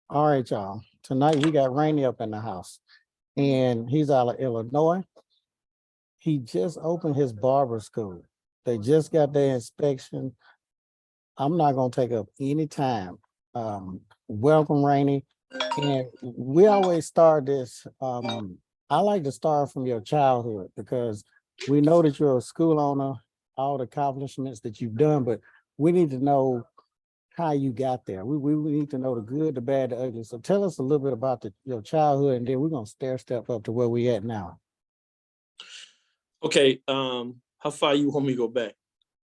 All right, y'all. Tonight we got Rainey up in the house, and he's out of Illinois. He just opened his barber school. They just got their inspection. I'm not gonna take up any time. Welcome, Rainey. And we always start this. I like to start from your childhood because we know that you're a school owner, all the accomplishments that you've done, but we need to know how you got there. We need to know the good, the bad, the ugly. So tell us a little bit about your childhood, and then we're gonna step up to where we at now. Okay, how far you want me to go back?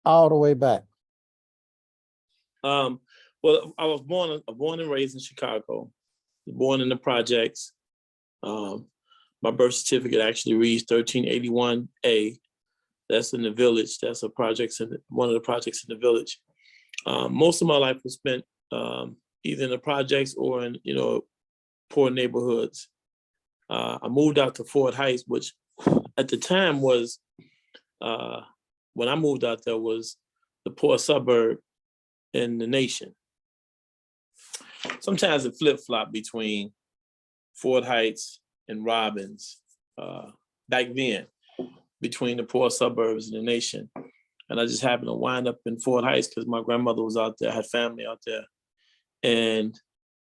All the way back. Well, I was born and raised in Chicago, born in the projects. My birth certificate actually reads 1381A. That's in the village. That's one of the projects in the village. Most of my life was spent either in the projects or in, poor neighborhoods. I moved out to Fort Heights, which at the time was, when I moved out there, was the poor suburb in the nation. Sometimes it flip-flopped between Fort Heights and Robbins back then, between the poor suburbs in the nation. And I just happened to wind up in Fort Heights because my grandmother was out there, had family out there. And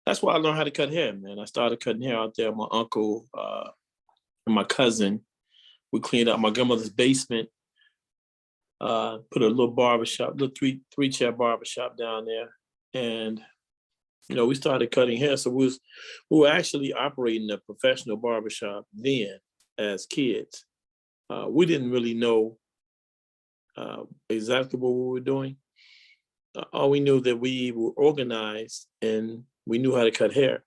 that's why I learned how to cut hair, man. I started cutting hair out there. My uncle and my cousin, we cleaned out my grandmother's basement, put a little barbershop, little three-chair barbershop down there. And, we started cutting hair. So we were actually operating a professional barbershop then as kids. We didn't really know exactly what we were doing. All we knew that we were organized and we knew how to cut hair.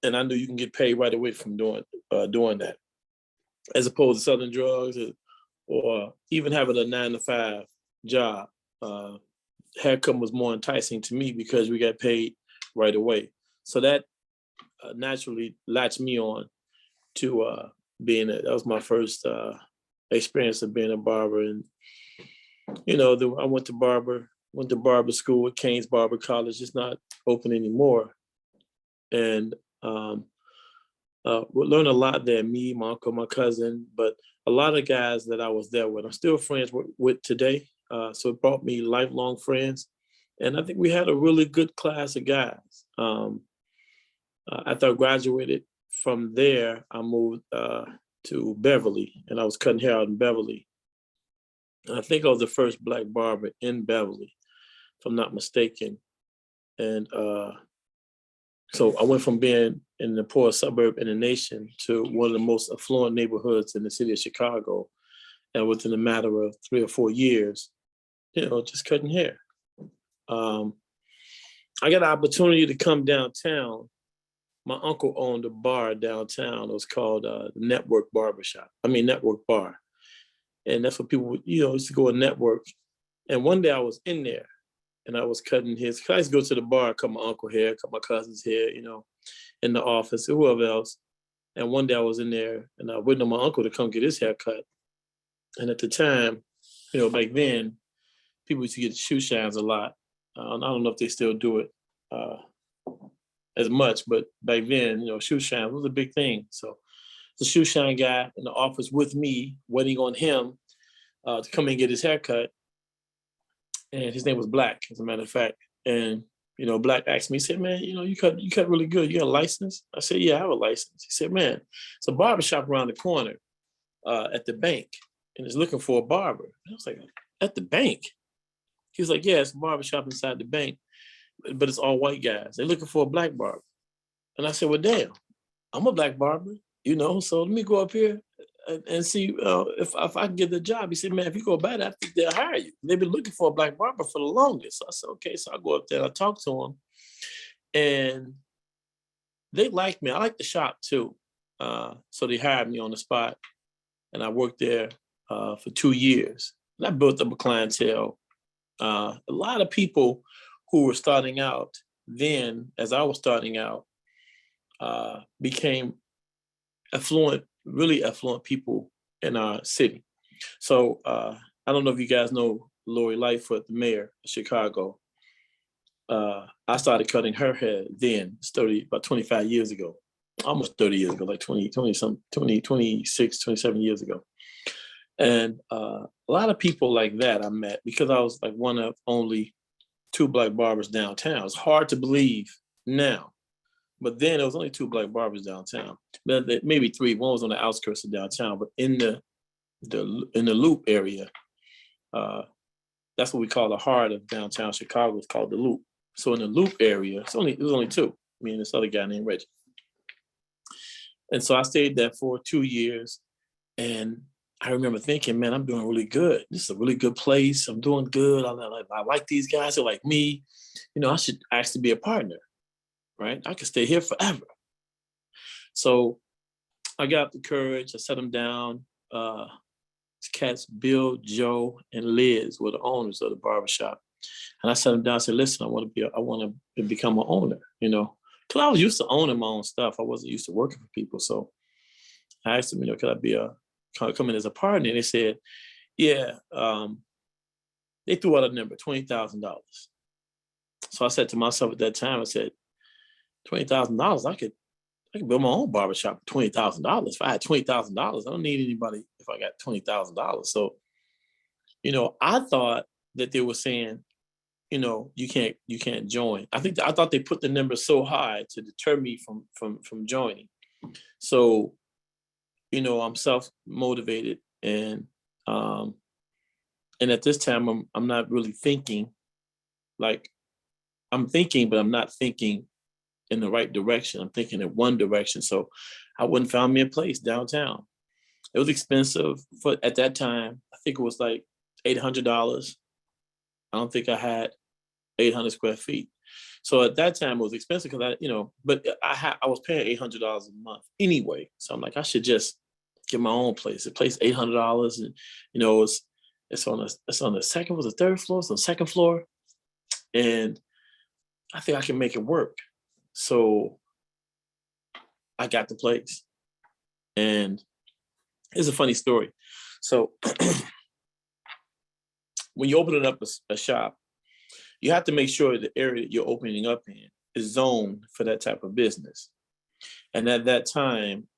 And I knew you can get paid right away from doing that, as opposed to selling drugs or even having a 9-to-5 job. Haircut was more enticing to me because we got paid right away. So that naturally latched me on to that was my first experience of being a barber. And I went to barber school at Kane's Barber College. It's not open anymore. And we learned a lot there, me, my uncle, my cousin, but a lot of guys that I was there with, I'm still friends with today. So it brought me lifelong friends. And I think we had a really good class of guys. After I graduated from there, I moved to Beverly, and I was cutting hair out in Beverly. And I think I was the first Black barber in Beverly, if I'm not mistaken. And so I went from being in the poor suburb in the nation to one of the most affluent neighborhoods in the city of Chicago. And within a matter of 3 or 4 years, just cutting hair. I got an opportunity to come downtown. My uncle owned a bar downtown. It was called Network Bar. And that's what people, used to go and network. And one day I was in there and I was cutting his, I used to go to the bar, cut my uncle hair, cut my cousin's hair, in the office, or whoever else. And one day I was in there and I waited on my uncle to come get his hair cut. And at the time, back then, people used to get shoe shines a lot. I don't know if they still do it as much, but back then, shoe shine was a big thing. So the shoe shine guy in the office with me, waiting on him to come and get his haircut. And his name was Black, as a matter of fact. And, Black asked me, he said, man, you cut really good. You got a license? I said, yeah, I have a license. He said, man, it's a barbershop around the corner at the bank, and it's looking for a barber. And I was like, at the bank? He was like, yeah, it's a barbershop inside the bank, but it's all white guys. They're looking for a Black barber. And I said, well, damn, I'm a Black barber, so let me go up here and see if I can get the job. He said, man, if you go by that, I think they'll hire you. They've been looking for a Black barber for the longest. So I said, okay. So I go up there and I talk to them. And they like me. I like the shop too. So they hired me on the spot. And I worked there for 2 years. And I built up a clientele. A lot of people who were starting out then, as I was starting out, became really affluent people in our city. So I don't know if you guys know Lori Lightfoot, the mayor of Chicago. I started cutting her hair then. It's about 25 years ago, almost 30 years ago, like 26, 27 years ago. And a lot of people like that I met because I was like one of only 2 Black barbers downtown. It's hard to believe now, but then there was only 2 Black barbers downtown. Maybe 3. One was on the outskirts of downtown, but in the Loop area, that's what we call the heart of downtown Chicago. It's called the Loop. So in the Loop area, it was only 2. Me and this other guy named Reggie. And so I stayed there for 2 years, and I remember thinking, man, I'm doing really good. This is a really good place. I'm doing good. I like these guys. They're like me. You know, I should actually be a partner, right? I could stay here forever. So I got the courage. I set them down. These cats, Bill, Joe, and Liz were the owners of the barbershop. And I sat them down and said, listen, I want to become an owner, you know, because I was used to owning my own stuff. I wasn't used to working for people. So I asked them, you know, could I come in as a partner? And they said, yeah. They threw out a number, $20,000. So I said to myself at that time, I said, $20,000, I could build my own barbershop for $20,000. If I had $20,000, I don't need anybody if I got $20,000. So, you know, I thought that they were saying, you know, you can't join. I thought they put the number so high to deter me from joining. So, you know, I'm self-motivated, and at this time I'm not really thinking. Like, I'm thinking, but I'm not thinking in the right direction. I'm thinking in one direction. So I went and found me a place downtown. It was expensive at that time. I think it was like $800. I don't think I had 800 square feet. So at that time it was expensive because but I was paying $800 a month anyway. So I'm like, I should just get my own place. The place $800, and you know, it's on the second, was the third floor, it's on the second floor, and I think I can make it work. So I got the place, and it's a funny story. So when you're opening up a shop, you have to make sure the area that you're opening up in is zoned for that type of business. And at that time,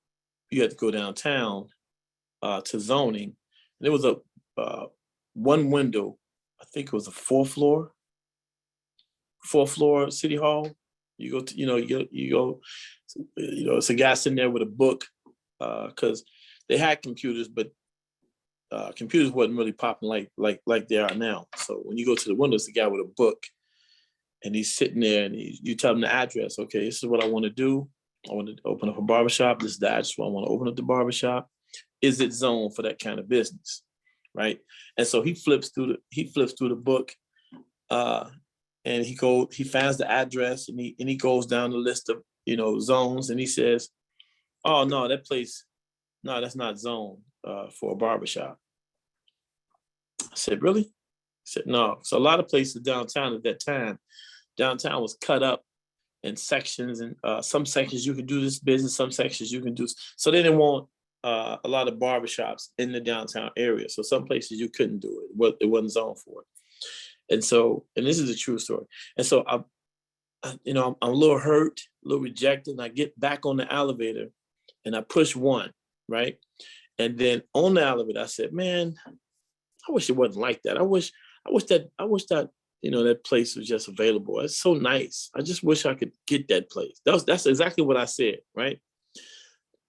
you had to go downtown to zoning. And there was a one window, I think it was a fourth floor City Hall. You go to, it's a guy sitting there with a book, because they had computers, but computers wasn't really popping like they are now. So when you go to the window, it's a guy with a book, and he's sitting there, and you tell him the address. Okay, this is what I want to do. I want to open up a barbershop. This is the address where I want to open up the barbershop. Is it zoned for that kind of business, right? And so he flips through the book, and he finds the address, and he goes down the list of zones, and he says, "Oh no, that place, no, that's not zoned for a barbershop." I said, "Really?" He said, "No." So a lot of places downtown at that time, downtown was cut up in sections, and some sections you could do this business, some sections you can do. So they didn't want a lot of barbershops in the downtown area. So some places you couldn't do it. It wasn't zoned for it. And so, and this is a true story. And so I'm a little hurt, a little rejected, and I get back on the elevator and I push one, right? And then on the elevator, I said, "Man, I wish it wasn't like that. I wish that that place was just available. It's so nice. I just wish I could get that place." That's exactly what I said, right?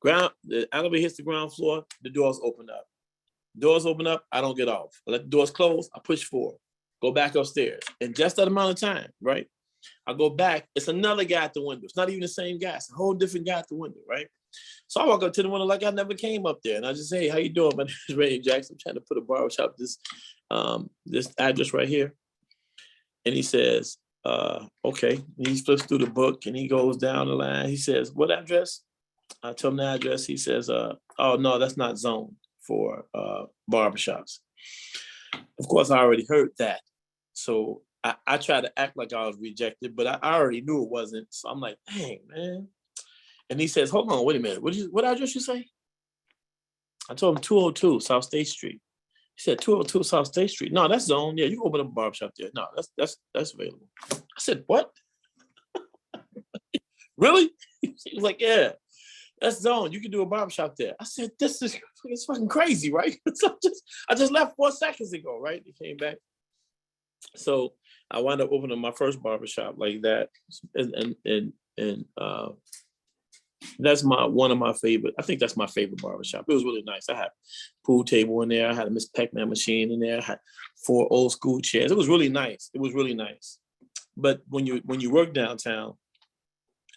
The elevator hits the ground floor, the doors open up. Doors open up, I don't get off. I let the doors close, I push forward, go back upstairs. And just that amount of time, right? I go back, it's another guy at the window. It's not even the same guy, it's a whole different guy at the window, right? So I walk up to the window like I never came up there. And I just say, "Hey, how you doing? My name is Randy Jackson. I'm trying to put a barbershop, this address right here." And he says, "Okay." And he flips through the book and he goes down the line. He says, "What address?" I tell him the address. He says, "Oh, no, that's not zoned for barbershops." Of course, I already heard that. So I try to act like I was rejected, but I already knew it wasn't. So I'm like, "Dang, man." And he says, "Hold on, wait a minute. What address you say?" I told him 202 South State Street. He said, 202 South State Street. "No, that's zoned. Yeah, you can open up a barbershop there. No, that's available." I said, "What?" really? She was like, yeah, that's zone. You can do a barbershop there. I said, it's fucking crazy, right? So I just left 4 seconds ago, right? They came back. So I wound up opening my first barbershop like that. And that's one of my favorite. I think that's my favorite barbershop. It was really nice. I had pool table in there. I had a Miss Pac-Man machine in there. I had 4 old school chairs. It was really nice. It was really nice. But when you work downtown,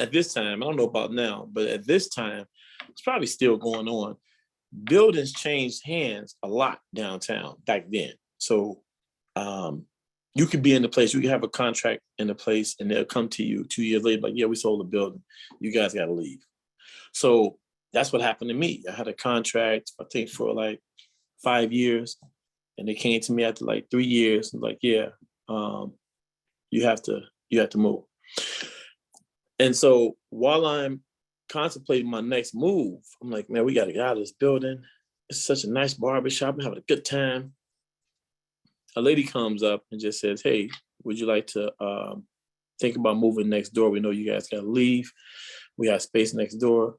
at this time, I don't know about now, but at this time, it's probably still going on. Buildings changed hands a lot downtown back then. So you could be in the place, you could have a contract in the place, and they'll come to you 2 years later, like, yeah, we sold the building. You guys got to leave. So that's what happened to me. I had a contract, I think, for like 5 years. And they came to me after like 3 years and like, yeah, you have to move. And so while I'm contemplating my next move, I'm like, man, we got to get out of this building. It's such a nice barbershop. I'm having a good time. A lady comes up and just says, hey, would you like to think about moving next door? We know you guys got to leave. We have space next door.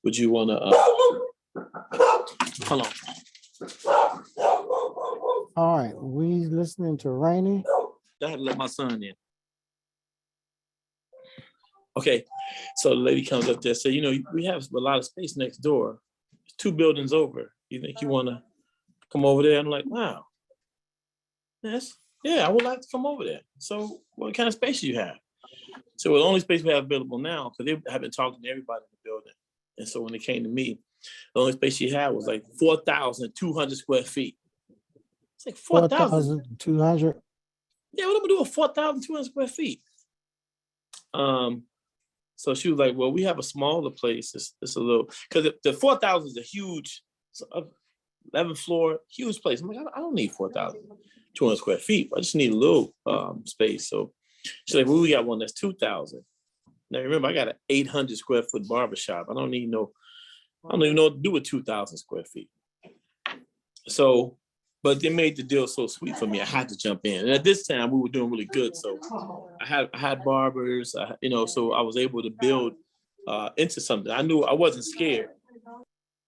Would you want to, hold on. All right, we listening to Rainy. I had to let my son in. Okay, so the lady comes up there and says, you know, we have a lot of space next door. It's 2 buildings over. You think you want to come over there? I'm like, wow. Yes, yeah, I would like to come over there. So what kind of space do you have? So the only space we have available now, because they have been talking to everybody in the building. And so when it came to me, the only space she had was like 4,200 square feet. It's like 4,000. 4,200. Yeah, what am I doing with 4,200 square feet? So she was like, well, we have a smaller place. It's a little, because the 4,000 is a huge, 11th floor, huge place. I'm like, I don't need 4,200 square feet. I just need a little space. So she's like, well, we got one that's 2,000. Now remember, I got an 800 square foot barbershop. I don't even know what to do with 2,000 square feet. So, but they made the deal so sweet for me. I had to jump in. And at this time, we were doing really good. So I had barbers, so I was able to build into something. I knew I wasn't scared,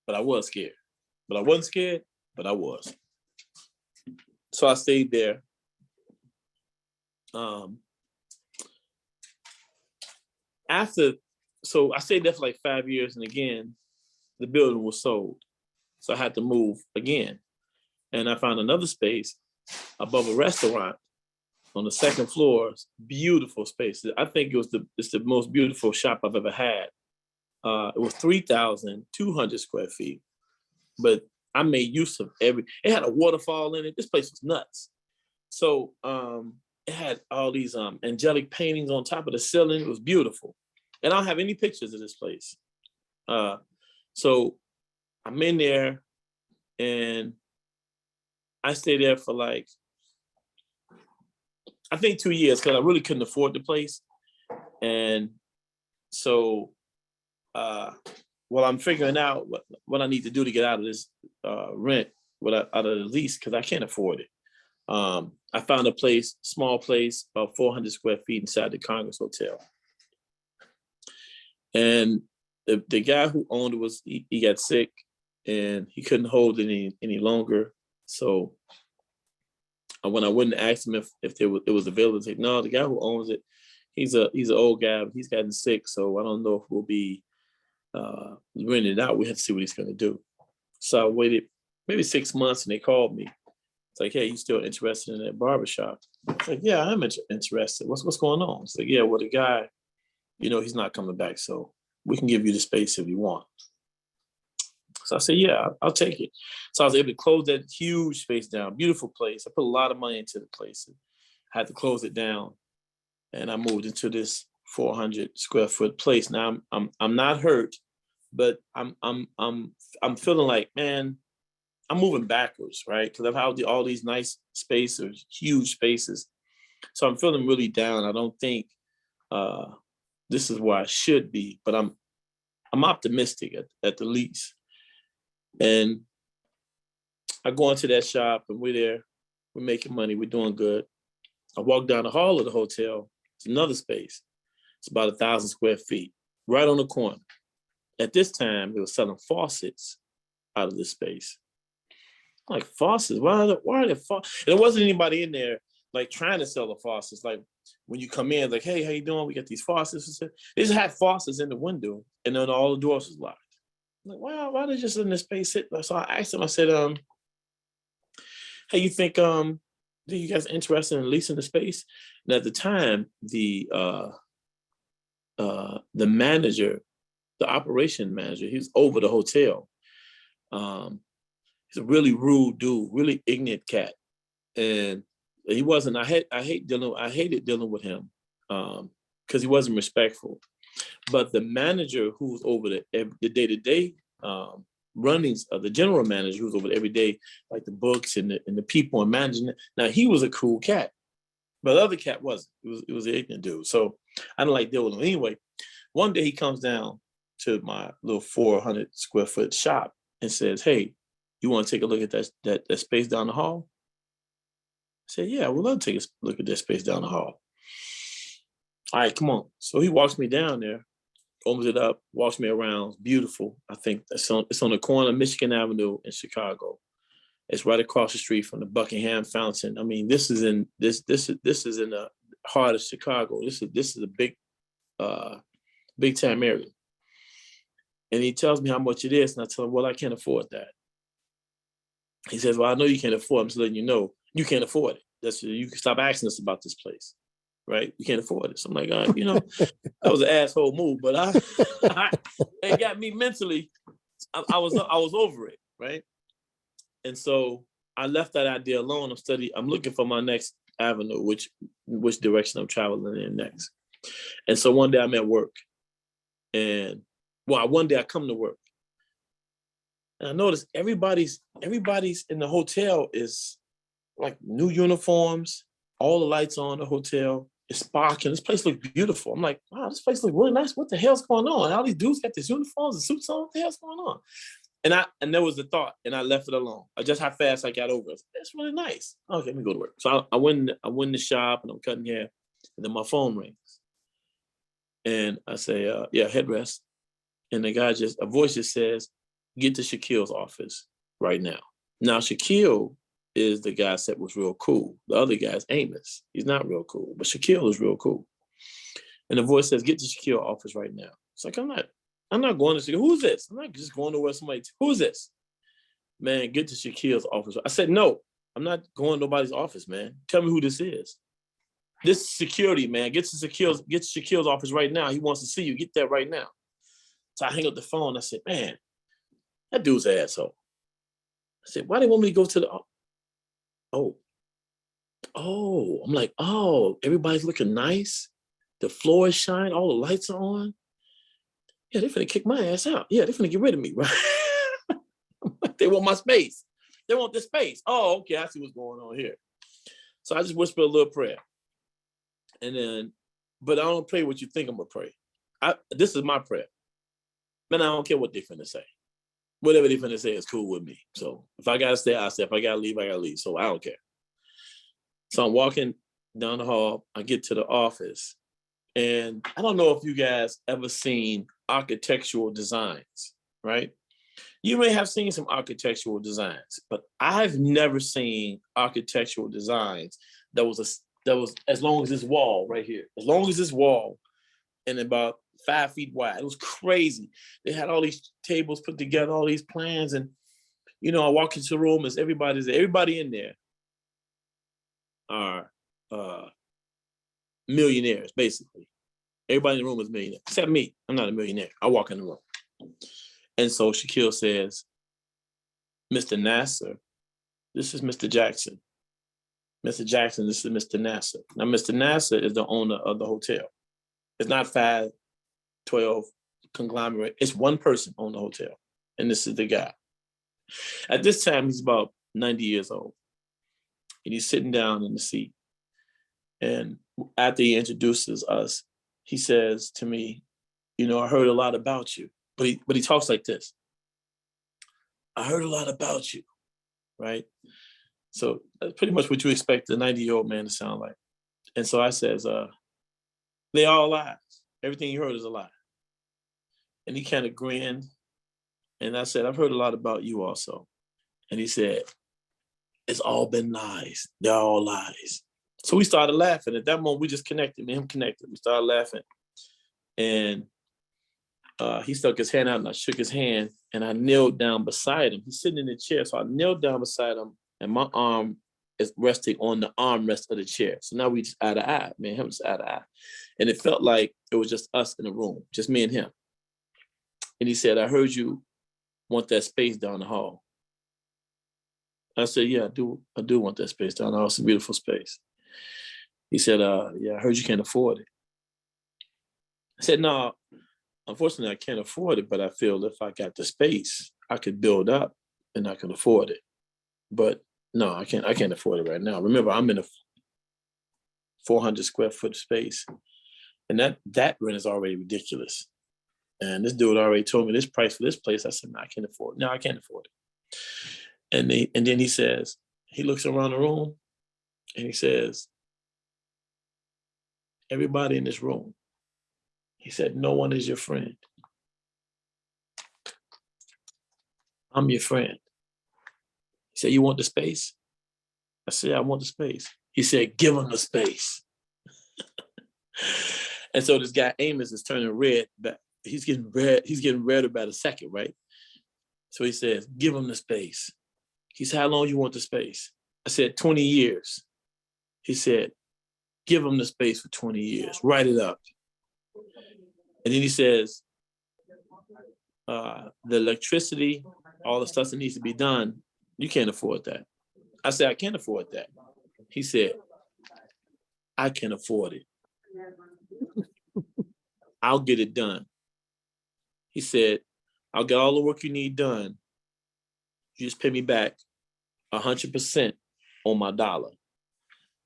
but I was scared. But I wasn't scared, but I was. So I stayed there. So I stayed there for like 5 years, and again, the building was sold. So I had to move again. And I found another space above a restaurant on the 2nd floor. Beautiful space. I think it's the most beautiful shop I've ever had. It was 3,200 square feet, but I made use of it had a waterfall in it. This place was nuts. So it had all these angelic paintings on top of the ceiling. It was beautiful. And I don't have any pictures of this place. So I'm in there and I stayed there for like, I think 2 years, because I really couldn't afford the place. And so while I'm figuring out what I need to do to get out of this rent, out of the lease, because I can't afford it. I found a place, small place, about 400 square feet inside the Congress Hotel. And the guy who owned it he got sick and he couldn't hold it any longer. So when I wouldn't ask him if it was available, he'd say, no, the guy who owns it, he's an old guy, but he's gotten sick. So I don't know if we'll be renting it out. We have to see what he's going to do. So I waited maybe 6 months and they called me. It's like, hey, you still interested in that barbershop? It's like, yeah, I'm interested. What's going on? It's like, yeah, well, the guy, he's not coming back. So we can give you the space if you want. So I said, yeah, I'll take it. So I was able to close that huge space down. Beautiful place. I put a lot of money into the place. I had to close it down. And I moved into this 400 square foot place. Now I'm not hurt, but I'm feeling like, man, I'm moving backwards, right? Because I've had all these nice spaces, huge spaces. So I'm feeling really down. I don't think this is where I should be, but I'm optimistic at the least. And I go into that shop and we're there, we're making money, we're doing good. I walk down the hall of the hotel, it's another space. It's about 1,000 square feet, right on the corner. At this time, they were selling faucets out of this space. Like, faucets? Why are there faucets? And there wasn't anybody in there like trying to sell the faucets. Like, when you come in, like, hey, how you doing? We got these faucets. They just had faucets in the window, and then all the doors was locked. I'm like, wow, why they just in this space sit? So I asked him, I said, hey, you think you guys interested in leasing the space? And at the time, the manager, the operation manager, he was over the hotel. He's a really rude dude, really ignorant cat. And he wasn't, I hated dealing with him because he wasn't respectful. But the manager who was over the day-to-day runnings of the general manager who was over every day, like the books and the people and managing it. Now, he was a cool cat, but the other cat wasn't. It was an ignorant dude. So I didn't like dealing with him. Anyway, one day he comes down to my little 400 square foot shop and says, hey, you want to take a look at that space down the hall? I said, yeah, we'd love to take a look at that space down the hall. All right, come on. So he walks me down there, opens it up, walks me around. It's beautiful. I think it's on the corner of Michigan Avenue in Chicago. It's right across the street from the Buckingham Fountain. I mean, this is in this is in the heart of Chicago. This is a big time area. And he tells me how much it is, and I tell him, well, I can't afford that. He says, well, I know you can't afford it. I'm just letting you know you can't afford it. You can stop asking us about this place, right? You can't afford it. So I'm like, that was an asshole move, but it got me mentally. I was over it, right? And so I left that idea alone. I'm looking for my next avenue, which direction I'm traveling in next. And so one day I'm at work, and one day I come to work, and I notice everybody's in the hotel is like new uniforms, all the lights on the hotel. It's sparkling. This place looks beautiful. I'm like, wow, this place looks really nice. What the hell's going on? And all these dudes got these uniforms and suits on. What the hell's going on? And there was the thought, and I left it alone. Just how fast I got over it. It's really nice. Okay, let me go to work. So I went in the shop, and I'm cutting hair, and then my phone rings, and I say, yeah, headrest. And a voice just says, get to Shaquille's office right now. Now, Shaquille is the guy that was real cool. The other guy's Amos. He's not real cool, but Shaquille is real cool. And the voice says, get to Shaquille's office right now. It's like, I'm not going to Shaquille. Who's this? I'm not just going to where somebody, who's this? Man, get to Shaquille's office. I said, no, I'm not going to nobody's office, man. Tell me who this is. This is security, man. Get to Shaquille's office right now. He wants to see you. Get there right now. So I hang up the phone. I said, man, that dude's an asshole. I said, why do they want me to go to the, I'm like, everybody's looking nice. The floor is shining. All the lights are on. Yeah, they're finna kick my ass out. Yeah, they're finna get rid of me, right? They want my space. They want the space. Oh, okay, I see what's going on here. So I just whisper a little prayer. And then, but I don't pray what you think I'm gonna pray. This is my prayer. Man, I don't care what they're finna say. Whatever they're finna say is cool with me. So if I gotta stay, I stay. If I gotta leave, I gotta leave. So I don't care. So I'm walking down the hall. I get to the office. And I don't know if you guys ever seen architectural designs, right? You may have seen some architectural designs, but I've never seen architectural designs that was as long as this wall right here, as long as this wall, and about 5 feet wide. It was crazy. They had all these tables put together, all these plans, and I walk into the room as everybody's there. Everybody in there are millionaires, basically. Everybody in the room is millionaire, except me. I'm not a millionaire. I walk in the room. And so Shaquille says, Mr. Nasser, this is Mr. Jackson. Mr. Jackson, this is Mr. Nasser. Now, Mr. Nasser is the owner of the hotel. It's not 5, 12 conglomerate. It's one person on the hotel. And this is the guy. At this time, he's about 90 years old. And he's sitting down in the seat. And after he introduces us, he says to me, I heard a lot about you. But he talks like this. I heard a lot about you, right? So that's pretty much what you expect a 90-year-old man to sound like. And so I says, they all lies. Everything you heard is a lie. And he kind of grinned. And I said, I've heard a lot about you also. And he said, it's all been lies. They're all lies. So we started laughing. At that moment, we just connected. Me and him connected. We started laughing. And he stuck his hand out and I shook his hand and I knelt down beside him. He's sitting in the chair. So I knelt down beside him and my arm is resting on the armrest of the chair. So now we just eye to eye, me and him just eye to eye. And it felt like it was just us in the room, just me and him. And he said, I heard you want that space down the hall. I said, yeah, I do want that space down the hall. It's a beautiful space. He said, yeah, I heard you can't afford it. I said, no, unfortunately, I can't afford it, but I feel if I got the space, I could build up and I can afford it. But no, I can't afford it right now. Remember, I'm in a 400 square foot space. And that rent is already ridiculous. And this dude already told me this price for this place. I said, no, I can't afford it. No, I can't afford it. And then he says, he looks around the room and he says, everybody in this room, he said, no one is your friend. I'm your friend. He said, you want the space? I said, I want the space. He said, give him the space. And so this guy Amos is turning red, but he's getting redder by the second, right? So he says, give him the space. He said, how long you want the space? I said, 20 years. He said, give him the space for 20 years. Write it up. And then he says, the electricity, all the stuff that needs to be done, you can't afford that. I said, I can't afford that. He said, I can afford it. I'll get it done. He said, I'll get all the work you need done. You just pay me back 100% on my dollar.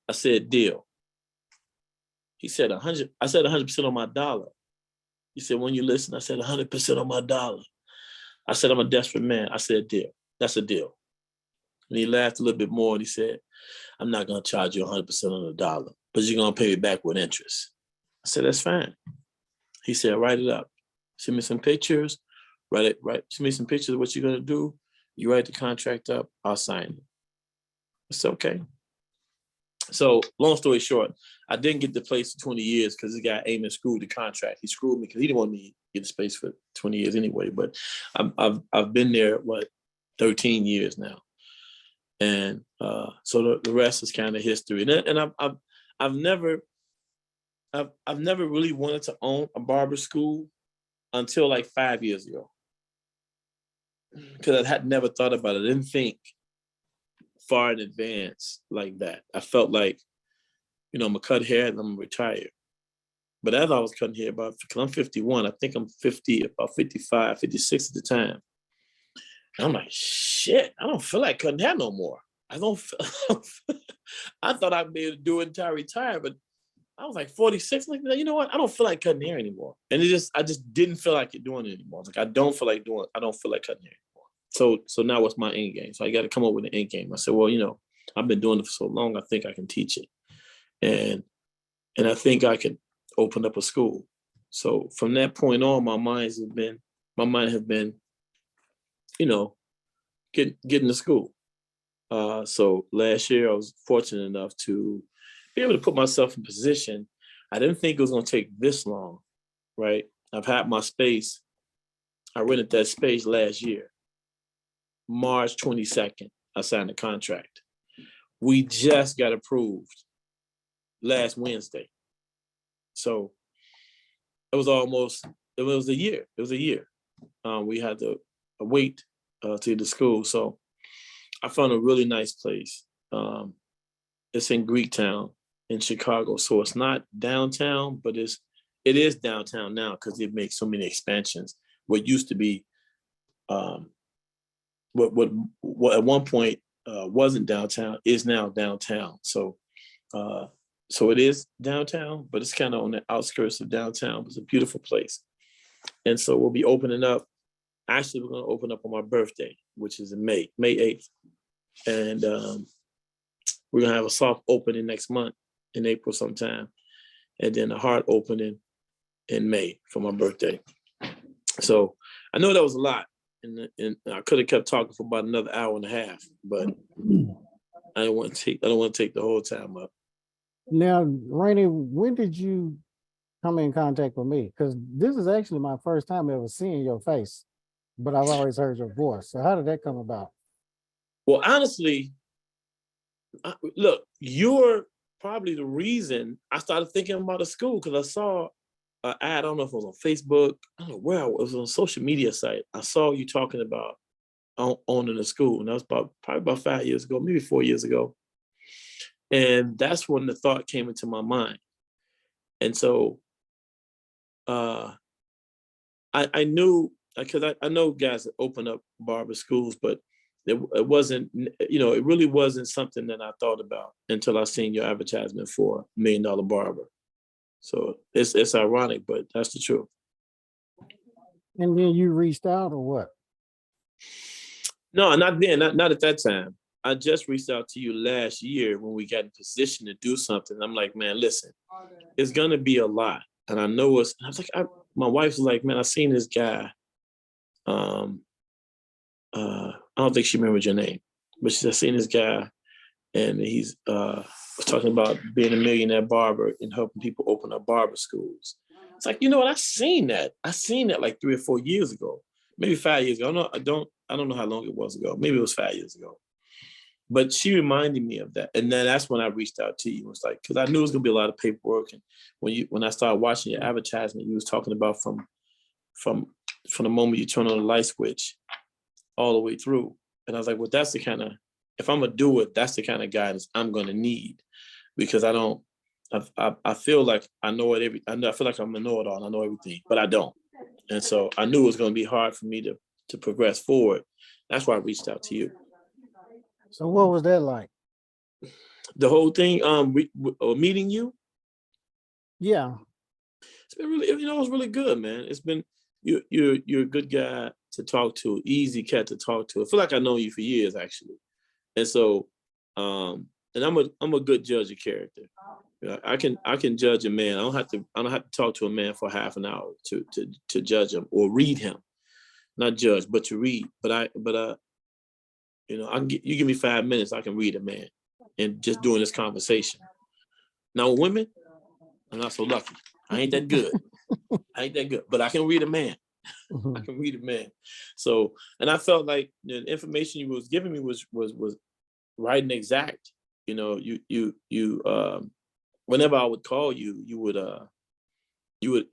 I said, deal. He said 100. I said 100% on my dollar. He said, when you listen, I said 100% on my dollar. I said, I'm a desperate man. I said, deal. That's a deal. And he laughed a little bit more and he said, I'm not going to charge you 100% on the dollar, but you're going to pay me back with interest. I said, that's fine. He said, write it up. Send me some pictures. Send me some pictures of what you're going to do. You write the contract up. I'll sign it. It's okay. So long story short, I didn't get the place for 20 years because this guy Amos screwed the contract. He screwed me because he didn't want me to get the space for 20 years anyway. But I've been there, 13 years now. And so the rest is kind of history. And I've never really wanted to own a barber school until like 5 years ago. Because I had never thought about it. I didn't think far in advance like that. I felt like, I'm gonna cut hair and I'm gonna retire. But as I was cutting hair, because I'm 51, I think I'm 50, about 55, 56 at the time. And I'm like, shit, I don't feel like cutting hair no more. I thought I'd be able to do it until I retire, but I was like 46. Like, you know what? I don't feel like cutting hair anymore. And I just didn't feel like doing it anymore. Like, I don't feel like cutting hair anymore. So now what's my end game? So I got to come up with an end game. I said, well, I've been doing it for so long. I think I can teach it. And I think I could open up a school. So from that point on, my mind has been, getting to school. So last year I was fortunate enough to be able to put myself in position. I didn't think it was going to take this long, right? I've had my space. I rented that space last year. March 22nd, I signed the contract. We just got approved last Wednesday. So it was a year. It was a year. We had to wait to the school. So I found a really nice place. It's in Greektown in Chicago. So it's not downtown, but it is downtown now because they've made so many expansions. What used to be, what at one point wasn't downtown is now downtown. So it is downtown, but it's kind of on the outskirts of downtown. It's a beautiful place. And so we'll be opening up. Actually, we're going to open up on my birthday, which is in May 8th. And we're going to have a soft opening next month in April sometime. And then a hard opening in May for my birthday. So I know that was a lot, and I could have kept talking for about another hour and a half, but I don't want to take the whole time up. Now, Rainey, when did you come in contact with me? Because this is actually my first time ever seeing your face, but I've always heard your voice. So how did that come about? Well, honestly, look, you're probably the reason I started thinking about a school, because I saw an ad. I don't know if it was on Facebook. I don't know where it was on a social media site. I saw you talking about owning a school, and that was probably about 5 years ago, maybe 4 years ago. And that's when the thought came into my mind. And so I knew, because I know guys that open up barber schools, but it wasn't, it really wasn't something that I thought about until I seen your advertisement for $1 Million Barber. So it's ironic, but that's the truth. And then you reached out or what? No, not then, not at that time. I just reached out to you last year when we got in position to do something. I'm like, man, listen, it's gonna be a lot. And I know I was like, my wife was like, man, I seen this guy. I don't think she remembers your name, but she said, I seen this guy, and he's was talking about being a millionaire barber and helping people open up barber schools. It's like, you know what? I seen that like 3 or 4 years ago, maybe 5 years ago. I don't know how long it was ago. Maybe it was 5 years ago. But she reminded me of that, and then that's when I reached out to you. It was like, because I knew it was gonna be a lot of paperwork, and when I started watching your advertisement, you was talking about from the moment you turn on the light switch all the way through, and I was like, well, that's the kind of, if I'm gonna do it, that's the kind of guidance I'm gonna need, because I feel like I know it I feel like I'm a know-it-all, and I know everything, but I don't, and so I knew it was gonna be hard for me to progress forward. That's why I reached out to you. So what was that like? The whole thing, meeting you, Yeah. it's been really, it was really good, man. It's been, you're a good guy to talk to, easy cat to talk to. I feel like I know you for years, actually, and so, and I'm a good judge of character. I can judge a man. I don't have to talk to a man for half an hour to judge him or read him, not judge, but to read. But you give me 5 minutes, I can read a man, and just doing this conversation. Now with women, I'm not so lucky. I ain't that good. But I can read a man. I can read a man. So, and I felt like the information you was giving me was right and exact. Whenever I would call you, you would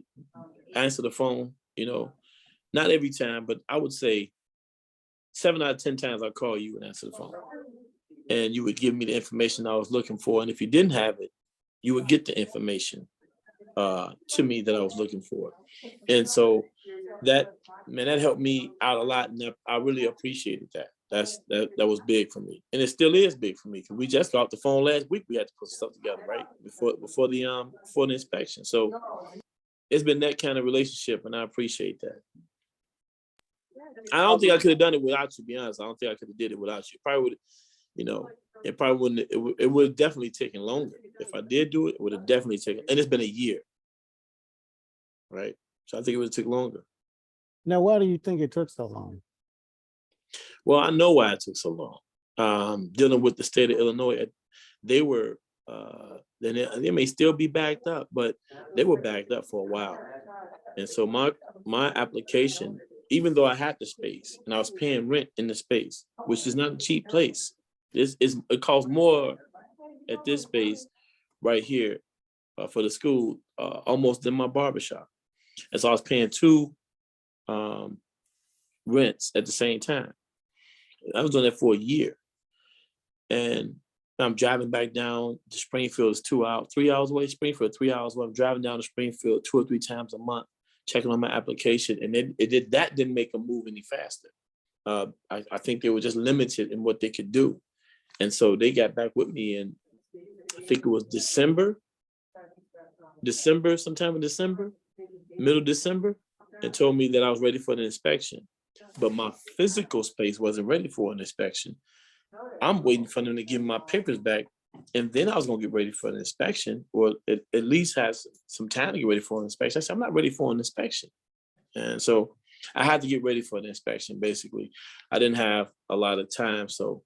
answer the phone. Not every time, but I would say 7 out of 10 times I call you and answer the phone, and you would give me the information I was looking for. And if you didn't have it, you would get the information to me that I was looking for. And so that helped me out a lot, and I really appreciated that. That was big for me, and it still is big for me, because we just got off the phone last week. We had to put stuff together right before the inspection. So it's been that kind of relationship, and I appreciate that. I don't think I could have done it without you. To be honest, I don't think I could have did it without you. Probably would, it probably wouldn't. It would have definitely taken longer. If I did do it, it would have definitely taken. And it's been a year, right? So I think it would have took longer. Now, why do you think it took so long? Well, I know why it took so long. Dealing with the state of Illinois, they were. They may still be backed up, but they were backed up for a while. And so my application, even though I had the space and I was paying rent in the space, which is not a cheap place, it costs more at this space right here for the school almost than my barbershop. And so I was paying 2 rents at the same time. I was doing that for a year, and I'm driving back down to Springfield. Is 2 hours, 3 hours away. Springfield, 3 hours away. I'm driving down to Springfield 2 or 3 times a month, checking on my application, and that didn't make them move any faster. I think they were just limited in what they could do, and so they got back with me, and I think it was December, sometime in December, middle December, and told me that I was ready for the inspection, but my physical space wasn't ready for an inspection. I'm waiting for them to give me my papers back And then I was gonna get ready for an inspection, or at least have some time to get ready for an inspection. I said, I'm not ready for an inspection. And so I had to get ready for the inspection, basically. I didn't have a lot of time. So,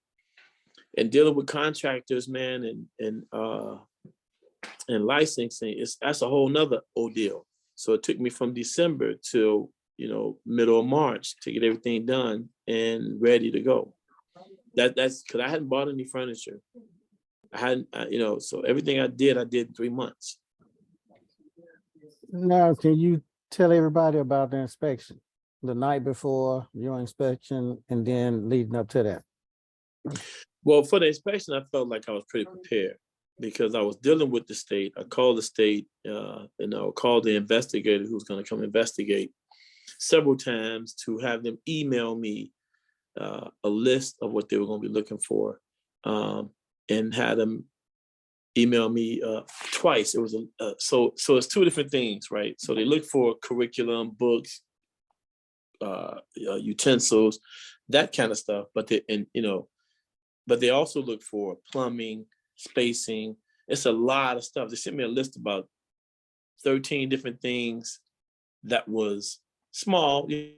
and dealing with contractors, man, and licensing, that's a whole nother ordeal. So it took me from December till, middle of March to get everything done and ready to go. That's because I hadn't bought any furniture. I hadn't, so everything I did in 3 months. Now, can you tell everybody about the inspection? The night before your inspection and then leading up to that? Well, for the inspection, I felt like I was pretty prepared because I was dealing with the state. I called the state, called the investigator who's going to come investigate several times to have them email me a list of what they were going to be looking for, and had them email me twice. It was so it's two different things, right? So they look for curriculum, books, utensils, that kind of stuff. But they also look for plumbing, spacing. It's a lot of stuff. They sent me a list about 13 different things that was small. You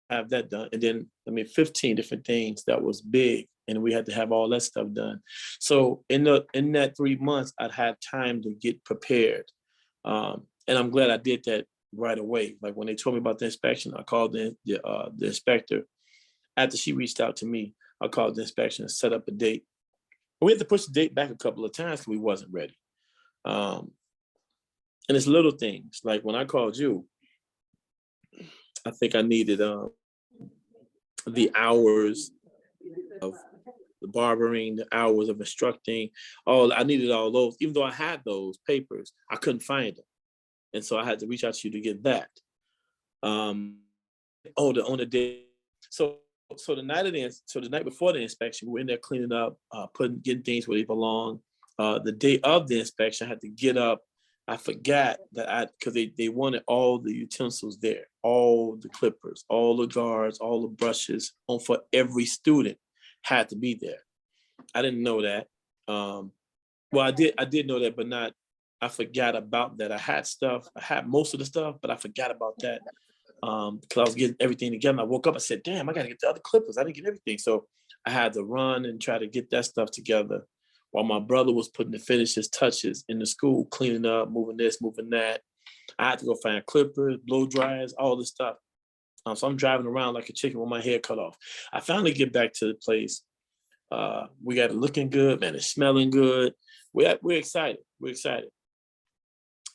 have that done, and then 15 different things that was big, and we had to have all that stuff done. So in that 3 months, I'd had time to get prepared, and I'm glad I did that right away. Like when they told me about the inspection, I called the inspector. After she reached out to me, I called the inspection and set up a date. We had to push the date back a couple of times because we wasn't ready. And it's little things like when I called you, I think I needed the hours of the barbering, the hours of instructing. I needed all those. Even though I had those papers, I couldn't find them, and so I had to reach out to you to get that. On the day. So the night before the inspection, we were in there cleaning up, getting things where they belong. The day of the inspection, I had to get up. I forgot that because they wanted all the utensils there, all the clippers, all the guards, all the brushes for every student had to be there. I didn't know that. Well, I did know that, but not. I forgot about that. I had most of the stuff, but I forgot about that. Because I was getting everything together. And I woke up, I said, damn, I gotta get the other clippers. I didn't get everything. So I had to run and try to get that stuff together while my brother was putting the finishes touches in the school, cleaning up, moving this, moving that. I had to go find clippers, blow dryers, all this stuff. So I'm driving around like a chicken with my head cut off. I finally get back to the place. We got it looking good, man. It's smelling good. We're excited. We're excited.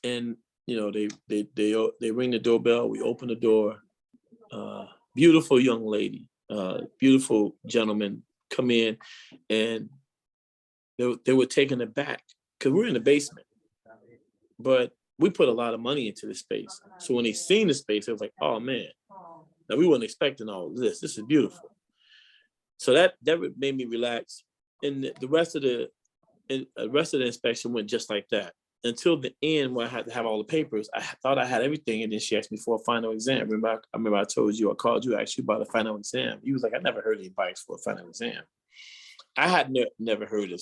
And they ring the doorbell. We open the door. Beautiful young lady, beautiful gentleman come in, and they were taken aback because we're in the basement, but we put a lot of money into the space. So when they seen the space, it was like, oh man, now we weren't expecting all of this. This is beautiful. So that made me relax, and the rest of the inspection went just like that. Until the end where I had to have all the papers. I thought I had everything, and then she asked me for a final exam. I remember I told you, I called you, asked you about a final exam. You was like, I never heard anybody ask for a final exam. I had never heard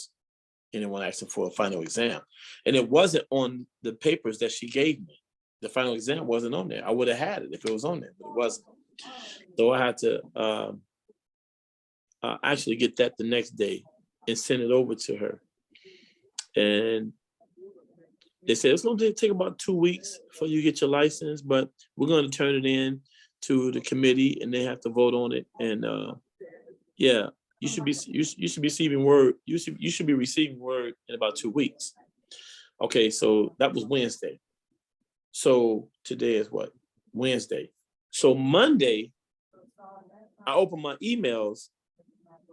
anyone asking for a final exam. And it wasn't on the papers that she gave me. The final exam wasn't on there. I would have had it if it was on there, but it wasn't. So I had to actually get that the next day and send it over to her. And they said it's going to take about 2 weeks for you to get your license, but we're going to turn it in to the committee, and they have to vote on it. And you should be receiving word. You should be receiving word in about 2 weeks. Okay, so that was Wednesday. So today is what? Wednesday. So Monday, I open my emails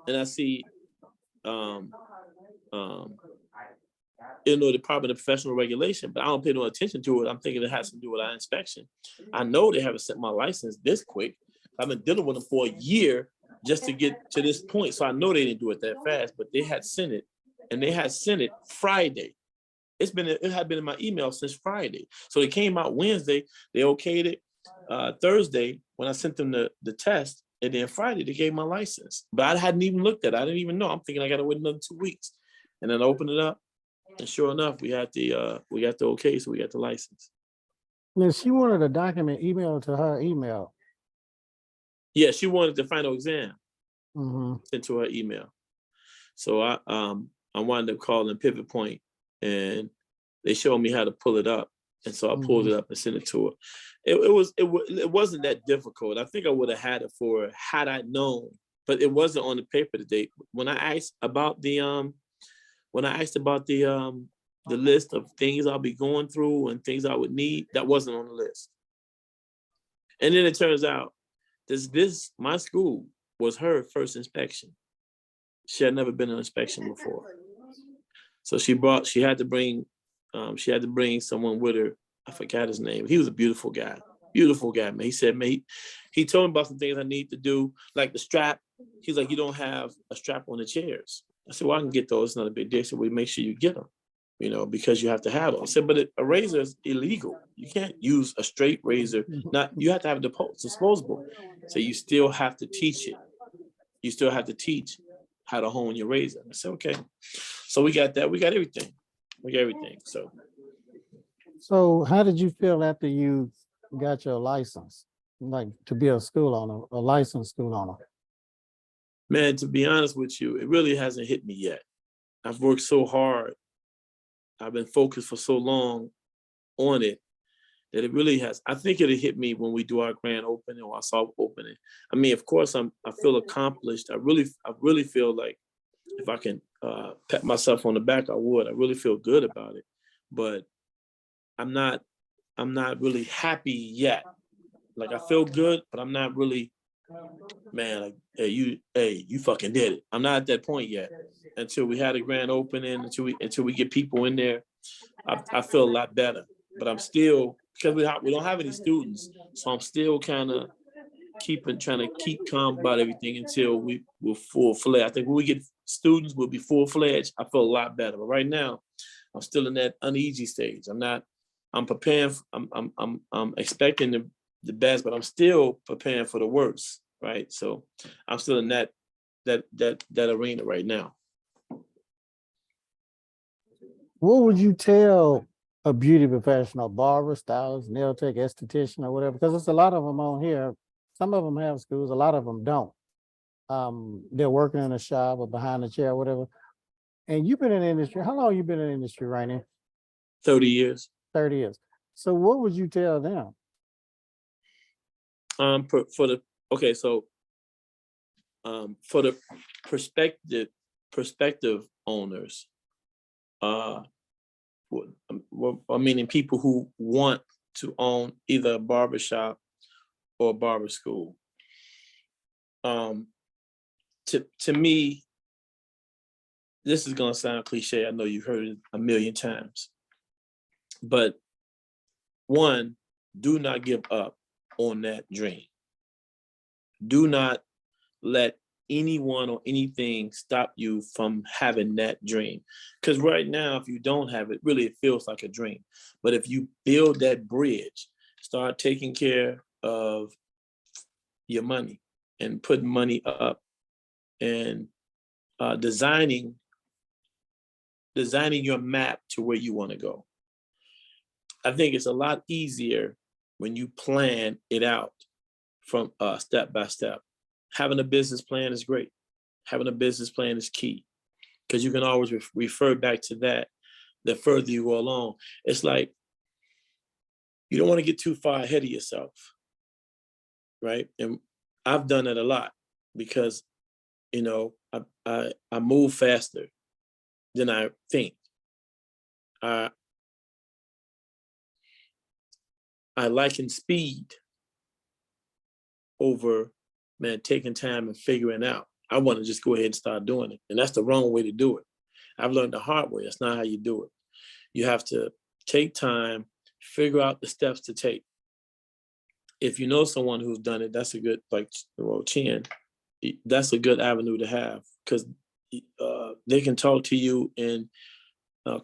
and I see Department of Professional Regulation, but I don't pay no attention to it. I'm thinking it has to do with our inspection. I know they haven't sent my license this quick. I've been dealing with them for a year just to get to this point. So I know they didn't do it that fast, but they had sent it, and they had sent it Friday. It had been in my email since Friday. So it came out Wednesday. They okayed it Thursday when I sent them the test, and then Friday they gave my license. But I hadn't even looked at it. I didn't even know. I'm thinking I got to wait another 2 weeks. And then I opened it up. And sure enough, we got the okay, so we got the license. Now she wanted a document emailed to her email. Yeah, she wanted the final exam Mm-hmm. sent to her email. So I wound up calling Pivot Point, and they showed me how to pull it up. And so I pulled it up and sent it to her. It wasn't that difficult. I think I would have had it for her had I known, but it wasn't on the paper today. When I asked about the list of things I'll be going through and things I would need, that wasn't on the list. And then it turns out my school was her first inspection. She had never been on inspection before. So she had to bring someone with her. I forgot his name. He was a beautiful guy, man. He said, man, he told me about some things I need to do, like the strap. He's like, you don't have a strap on the chairs. I said, well, I can get those. It's not a big deal. So we make sure you get them, because you have to have them. I said, but a razor is illegal. You can't use a straight razor. You have to have disposable. So you still have to teach it. You still have to teach how to hone your razor. I said, okay. So we got that. We got everything. So how did you feel after you got your license, like to be a licensed school owner? Man, to be honest with you, it really hasn't hit me yet. I've worked so hard. I've been focused for so long on it that it really has. I think it'll hit me when we do our grand opening or our soft opening. I mean, of course, I feel accomplished. I really feel like if I can pat myself on the back, I would. I really feel good about it, but I'm not really happy yet. Like I feel good, but I'm not really, man, like, hey, you fucking did it. I'm not at that point yet. Until we had a grand opening, until we get people in there, I feel a lot better. But I'm still, because we don't have any students, so I'm still kind of trying to keep calm about everything until we're full-fledged. I think when we get students, we'll be full-fledged. I feel a lot better. But right now, I'm still in that uneasy stage. I'm preparing. I'm expecting the best, but I'm still preparing for the worst. Right. So I'm still in that arena right now. What would you tell a beauty professional, barber, stylist, nail tech, esthetician, or whatever? Because there's a lot of them on here. Some of them have schools, a lot of them don't. They're working in a shop or behind the chair or whatever. And you've been in the industry. How long you been in the industry right now? 30 years. 30 years. So what would you tell them? For the prospective owners, meaning people who want to own either a barbershop or a barber school. To me, this is gonna sound cliche. I know you've heard it a million times, but one, do not give up on that dream. Do not let anyone or anything stop you from having that dream. Because right now, if you don't have it, really it feels like a dream. But if you build that bridge, start taking care of your money and putting money up and designing your map to where you want to go. I think it's a lot easier when you plan it out from step by step. Having a business plan is great. Having a business plan is key because you can always refer back to that the further you go along. It's like you don't want to get too far ahead of yourself, right? And I've done it a lot because, I move faster than I think. I liken speed over, man, taking time and figuring out. I want to just go ahead and start doing it. And that's the wrong way to do it. I've learned the hard way. That's not how you do it. You have to take time, figure out the steps to take. If you know someone who's done it, that's a good, Chin, that's a good avenue to have because they can talk to you and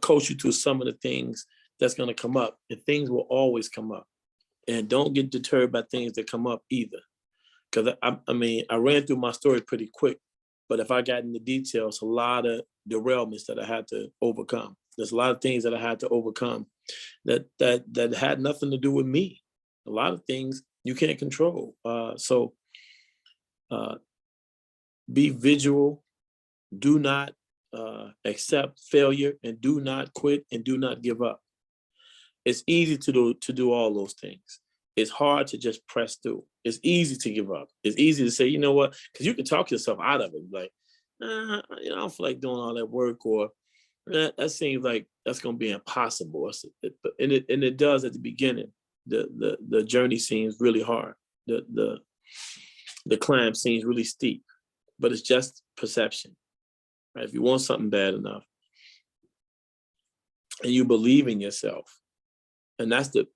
coach you through some of the things that's going to come up. And things will always come up. And don't get deterred by things that come up either. Because I ran through my story pretty quick, but if I got into details, a lot of derailments that I had to overcome. There's a lot of things that I had to overcome that had nothing to do with me. A lot of things you can't control. So be vigilant. Do not accept failure, and do not quit, and do not give up. It's easy to do all those things. It's hard to just press through. It's easy to give up. It's easy to say, you know what, because you can talk yourself out of it. Like, I don't feel like doing all that work, or that seems like that's going to be impossible. And it does at the beginning. The journey seems really hard. The climb seems really steep, but it's just perception. Right? If you want something bad enough, and you believe in yourself, and that's a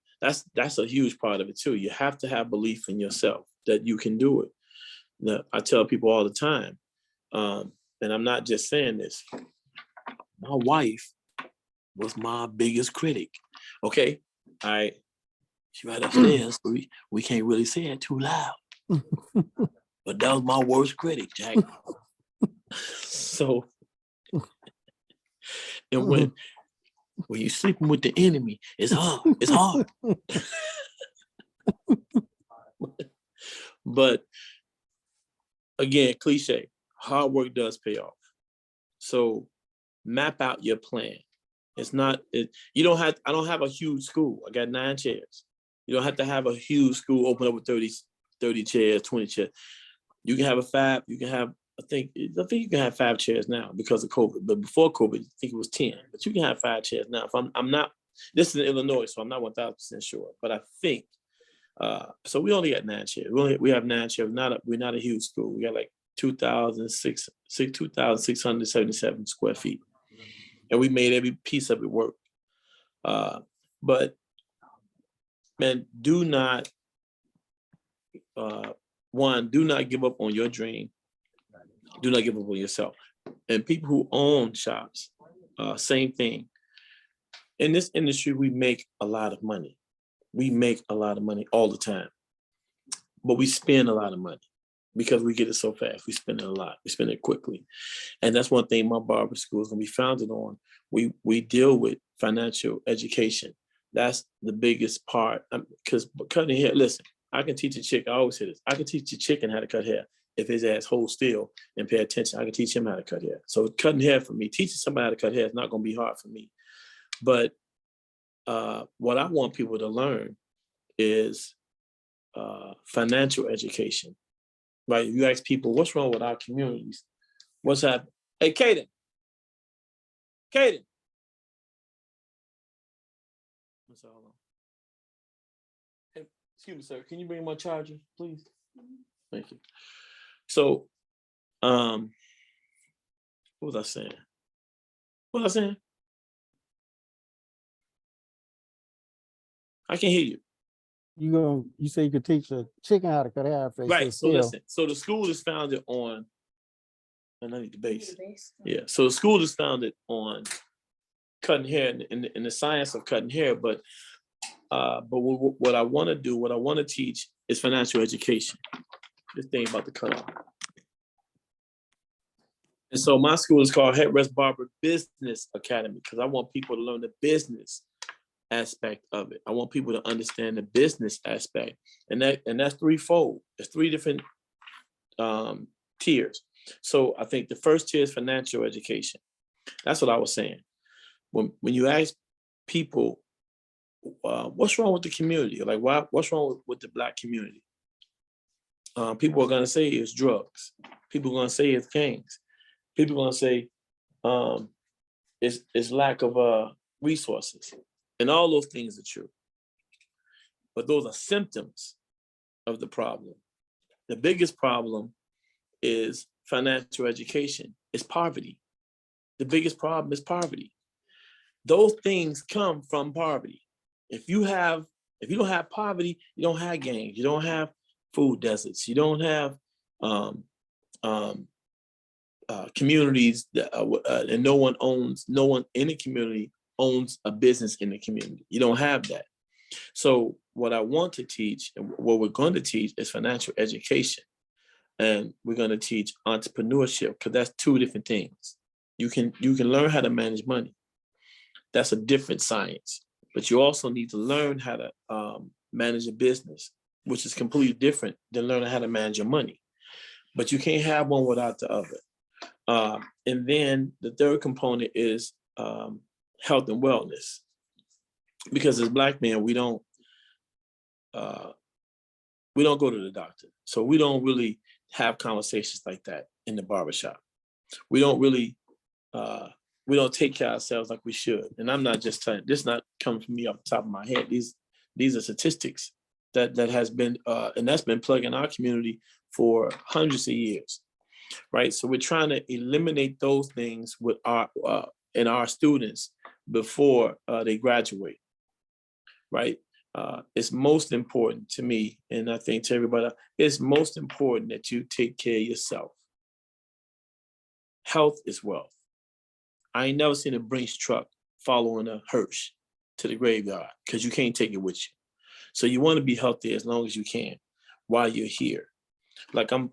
huge part of it too. You have to have belief in yourself that you can do it. Now, I tell people all the time, and I'm not just saying this. My wife was my biggest critic. Okay, she right upstairs, so we can't really say it too loud. But that was my worst critic, Jack. So, and when you're sleeping with the enemy, it's hard. It's hard. But again, cliche, hard work does pay off. So map out your plan. It's not, I don't have a huge school. I got 9 chairs. You don't have to have a huge school open up with 30 chairs, 20 chairs. You can have I think you can have 5 chairs now because of COVID. But before COVID, I think it was 10. But you can have 5 chairs now. If I'm not, this is in Illinois, so I'm not 1,000% sure. But I think, so we only got 9 chairs. We have 9 chairs. We're not a huge school. We got like 2,677 square feet. And we made every piece of it work. But man, do not give up on your dream. Do not give up on yourself. And people who own shops, same thing. In this industry, we make a lot of money. We make a lot of money all the time. But we spend a lot of money because we get it so fast. We spend it a lot. We spend it quickly. And that's one thing my barber school is going to be founded on. We deal with financial education. That's the biggest part. Because cutting hair, listen, I can teach a chick, I always say this, I can teach a chicken how to cut hair. If his ass holds still and pay attention, I can teach him how to cut hair. So cutting hair for me, teaching somebody how to cut hair is not going to be hard for me. But what I want people to learn is financial education. Right? You ask people, what's wrong with our communities? What's happening? Hey, Kaden. What's all on? Hey, excuse me, sir. Can you bring my charger, please? Thank you. So, what was I saying? I can hear you. You say you could teach a chicken how to cut hair if they Right. So still. listen. So the school is founded on, and I need the base. Yeah. So the school is founded on cutting hair in the science of cutting hair, but what I want to do, what I want to teach is financial education. This thing about the cutoff. And so my school is called Headrest Barber Business Academy because I want people to learn the business aspect of it. I want people to understand the business aspect, and that's threefold. There's 3 different tiers. So I think the first tier is financial education. That's what I was saying. When you ask people, what's wrong with the community? Like, what's wrong with the Black community? People are going to say it's drugs. People are going to say it's gangs. People are going to say it's lack of resources. And all those things are true. But those are symptoms of the problem. The biggest problem is financial education. It's poverty. The biggest problem is poverty. Those things come from poverty. If you don't have poverty, you don't have gangs. You don't have food deserts. You don't have communities that, and no one in the community owns a business in the community. You don't have that. So what I want to teach and what we're going to teach is financial education. And we're going to teach entrepreneurship because that's 2 different things. You can learn how to manage money, That's a different science. But you also need to learn how to manage a business, which is completely different than learning how to manage your money. But you can't have one without the other. And then the third component is health and wellness. Because as Black men, we don't go to the doctor. So we don't really have conversations like that in the barbershop. We don't really, we don't take care of ourselves like we should. And I'm not just telling, this not coming from me off the top of my head. These are statistics that has been, and that's been plugging our community for hundreds of years, right? So we're trying to eliminate those things with our, in our students before they graduate, right? It's most important to me, and I think to everybody, it's most important that you take care of yourself. Health is wealth. I ain't never seen a Brinks truck following a hearse to the graveyard because you can't take it with you. So you want to be healthy as long as you can while you're here. Like I'm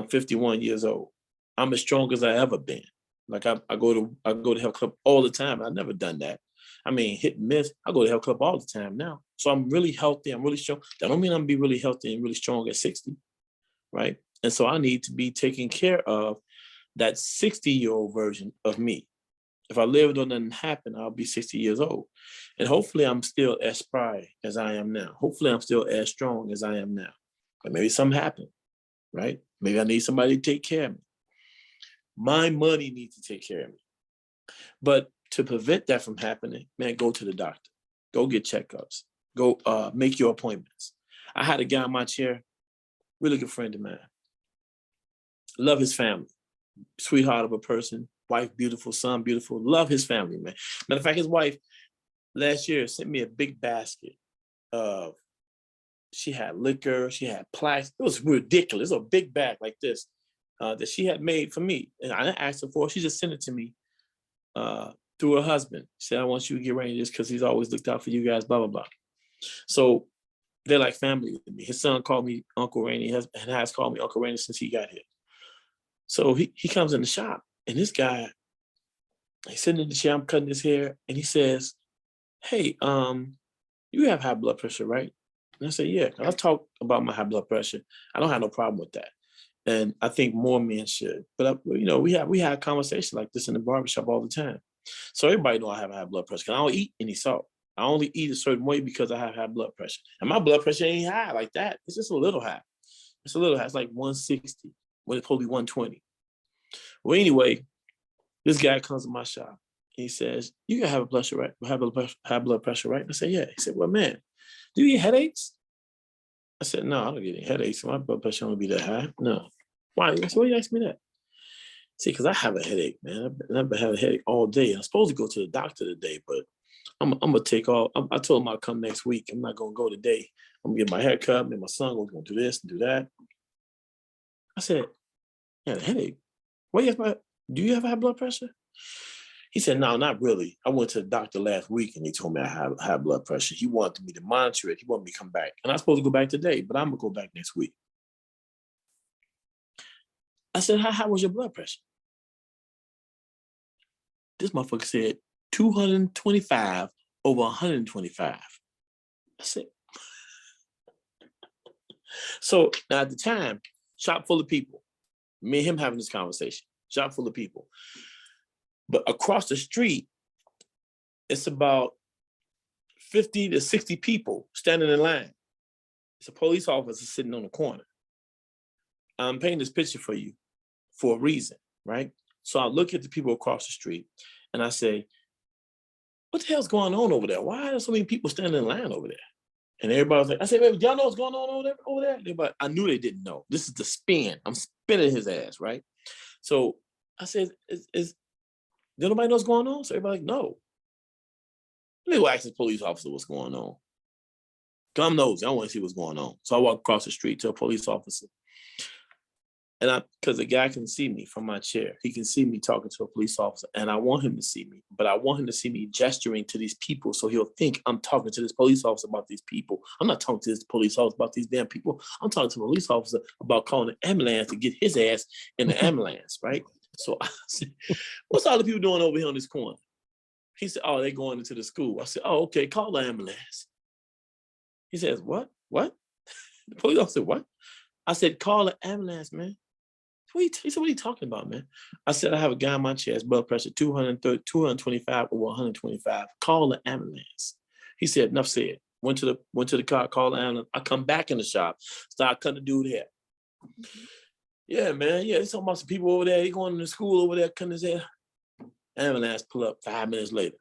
51 years old. I'm as strong as I ever been. Like I go to health club all the time. I've never done that. I mean, hit and miss. I go to health club all the time now. So I'm really healthy. I'm really strong. That don't mean I'm gonna be really healthy and really strong at 60, right? And so I need to be taking care of that 60-year-old version of me. If I lived or nothing happened, I'll be 60 years old. And hopefully I'm still as spry as I am now. Hopefully I'm still as strong as I am now. But maybe something happened, right? Maybe I need somebody to take care of me. My money needs to take care of me. But to prevent that from happening, man, go to the doctor. Go get checkups. Go make your appointments. I had a guy in my chair, really good friend of mine. Love his family. Sweetheart of a person. Wife, beautiful, son, beautiful. Love his family, man. Matter of fact, his wife last year sent me a big basket of, she had liquor, she had plastic. It was ridiculous. It was a big bag like this that she had made for me. And I didn't ask her for it. She just sent it to me through her husband. She said, I want you to get Rainy this because he's always looked out for you guys, blah, blah, blah. So they're like family to me. His son called me Uncle Rainy and has called me Uncle Rainy since he got here. So he comes in the shop and this guy, he's sitting in the chair, I'm cutting his hair, and he says, hey, you have high blood pressure, right? And I said, yeah, I talk about my high blood pressure. I don't have no problem with that. And I think more men should. But we have a conversation like this in the barbershop all the time. So everybody know I have high blood pressure because I don't eat any salt. I only eat a certain way because I have high blood pressure. And my blood pressure ain't high like that. It's just a little high. It's a little high. It's like 160 when it's supposed to be 120. Well, anyway, this guy comes to my shop. He says, you got high blood pressure, right? High blood pressure, right? I said, yeah. He said, well, man, do you get headaches? I said, no, I don't get any headaches. My blood pressure don't be that high. No. Why? I said, why you ask me that? See, because I have a headache, man. I've been having a headache all day. I'm supposed to go to the doctor today, but I'm going to take all. I told him I'll come next week. I'm not going to go today. I'm going to get my hair cut, and my son was going to do this and do that. I said, I had a headache. What do you have high blood pressure? He said, no, not really. I went to the doctor last week and he told me I have high blood pressure. He wanted me to monitor it. He wanted me to come back. And I'm supposed to go back today, but I'm going to go back next week. I said, how high was your blood pressure? This motherfucker said 225 over 125. I said, so now at the time, shop full of people, me and him having this conversation, shop full of people. But across the street, it's about 50 to 60 people standing in line. It's a police officer sitting on the corner. I'm painting this picture for you for a reason, right? So I look at the people across the street and I say, what the hell's going on over there? Why are there so many people standing in line over there? And everybody was like, I said, baby, y'all know what's going on over there? Everybody, I knew they didn't know. This is the spin. I'm spinning his ass, right? So I said, does nobody know what's going on? So everybody like, no. They will ask the police officer what's going on. Come knows, I want to see what's going on. So I walk across the street to a police officer. And because the guy can see me from my chair, he can see me talking to a police officer, and I want him to see me, but I want him to see me gesturing to these people so he'll think I'm talking to this police officer about these people. I'm not talking to this police officer about these damn people. I'm talking to a police officer about calling an ambulance to get his ass in the ambulance, right? So I said, what's all the people doing over here on this corner? He said, oh, they're going into the school. I said, oh, okay, call the ambulance. He says, what? What? The police officer, what? I said, call the ambulance, man. He said, what are you talking about, man? I said, I have a guy in my chest, blood pressure 230, 225 over 125. Call the ambulance. He said, enough said. Went to the car, called the ambulance. I come back in the shop, start cutting the dude hair. Yeah, man. Yeah, there's talking about some people over there. He going to school over there, cutting his hair. Ambulance pull up 5 minutes later.